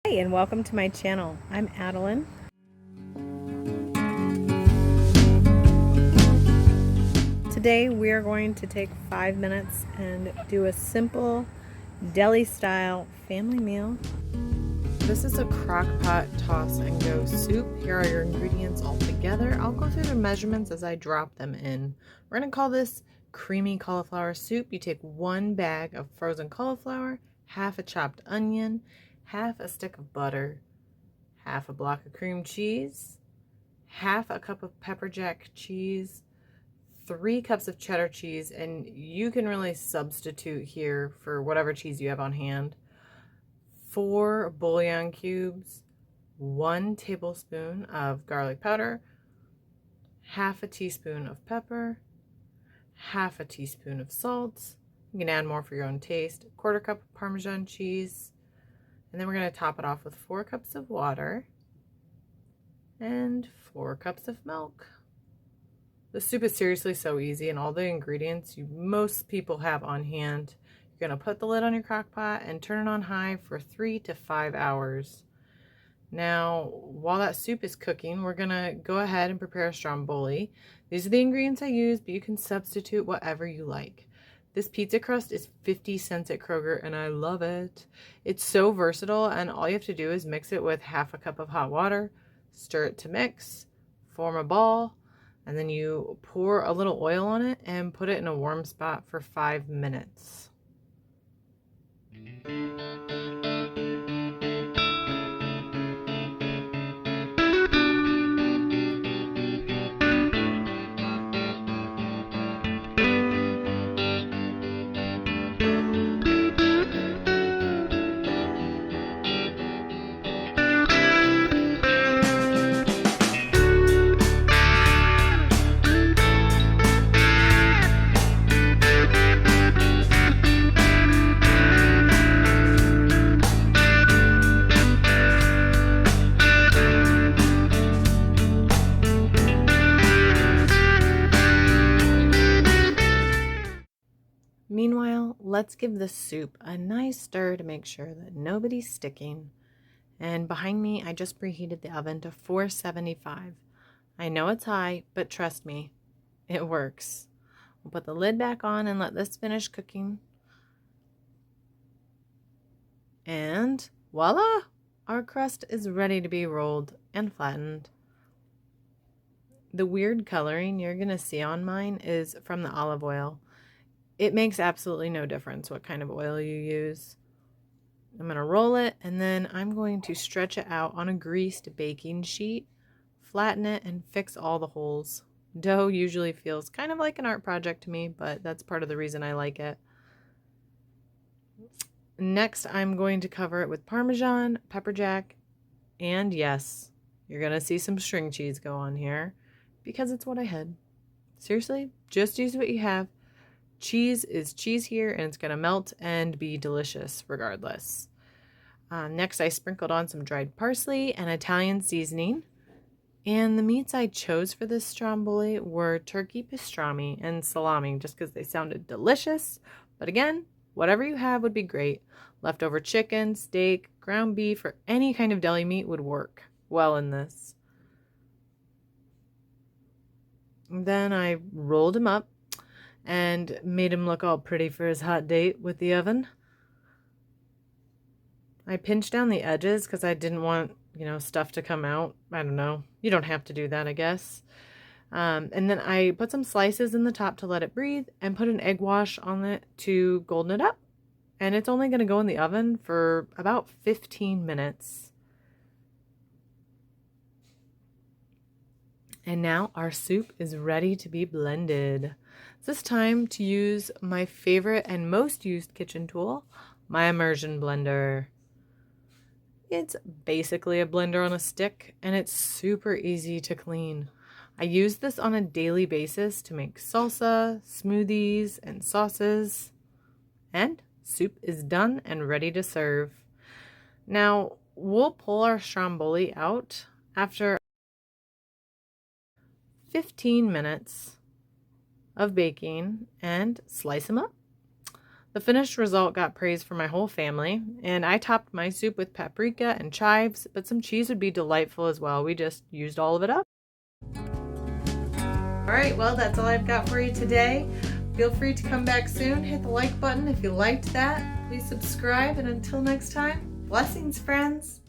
Hi, and welcome to my channel. I'm Adeline. Today we are going to take 5 minutes and do a simple deli style family meal. This is a crock pot toss and go soup. Here are your ingredients all together. I'll go through the measurements as I drop them in. We're going to call this creamy cauliflower soup. You take 1 bag of frozen cauliflower, half a chopped onion, half a stick of butter, half a block of cream cheese, half a cup of pepper jack cheese, 3 cups of cheddar cheese, and you can really substitute here for whatever cheese you have on hand, 4 bouillon cubes, 1 tablespoon of garlic powder, half a teaspoon of pepper, half a teaspoon of salt. You can add more for your own taste, 1/4 cup of Parmesan cheese, and then we're going to top it off with 4 cups of water and 4 cups of milk. The soup is seriously so easy, and all the ingredients most people have on hand. You're going to put the lid on your crock pot and turn it on high for 3 to 5 hours. Now, while that soup is cooking, we're going to go ahead and prepare a stromboli. These are the ingredients I use, but you can substitute whatever you like. This pizza crust is 50 cents at Kroger, and I love it. It's so versatile, and all you have to do is mix it with half a cup of hot water, stir it to mix, form a ball, and then you pour a little oil on it and put it in a warm spot for 5 minutes. Meanwhile, let's give the soup a nice stir to make sure that nobody's sticking. And behind me, I just preheated the oven to 475. I know it's high, but trust me, it works. We'll put the lid back on and let this finish cooking. And voila! Our crust is ready to be rolled and flattened. The weird coloring you're going to see on mine is from the olive oil. It makes absolutely no difference what kind of oil you use. I'm going to roll it, and then I'm going to stretch it out on a greased baking sheet, flatten it, and fix all the holes. Dough usually feels kind of like an art project to me, but that's part of the reason I like it. Next, I'm going to cover it with Parmesan, pepper jack, and yes, you're going to see some string cheese go on here because it's what I had. Seriously, just use what you have. Cheese is cheese here, and it's going to melt and be delicious regardless. Next, I sprinkled on some dried parsley and Italian seasoning. And the meats I chose for this stromboli were turkey pastrami and salami, just because they sounded delicious. But again, whatever you have would be great. Leftover chicken, steak, ground beef, or any kind of deli meat would work well in this. And then I rolled him up and made him look all pretty for his hot date with the oven. I pinched down the edges because I didn't want, stuff to come out. I don't know. You don't have to do that, I guess. And then I put some slices in the top to let it breathe and put an egg wash on it to golden it up. And it's only going to go in the oven for about 15 minutes. And now our soup is ready to be blended. It's this time to use my favorite and most used kitchen tool, my immersion blender. It's basically a blender on a stick, and it's super easy to clean. I use this on a daily basis to make salsa, smoothies, and sauces. And soup is done and ready to serve. Now, we'll pull our stromboli out after 15 minutes of baking and slice them up. The finished result got praise from my whole family, and I topped my soup with paprika and chives, but some cheese would be delightful as well. We just used all of it up. All right, well, that's all I've got for you today. Feel free to come back soon. Hit the like button if you liked that. Please subscribe, and until next time, blessings, friends.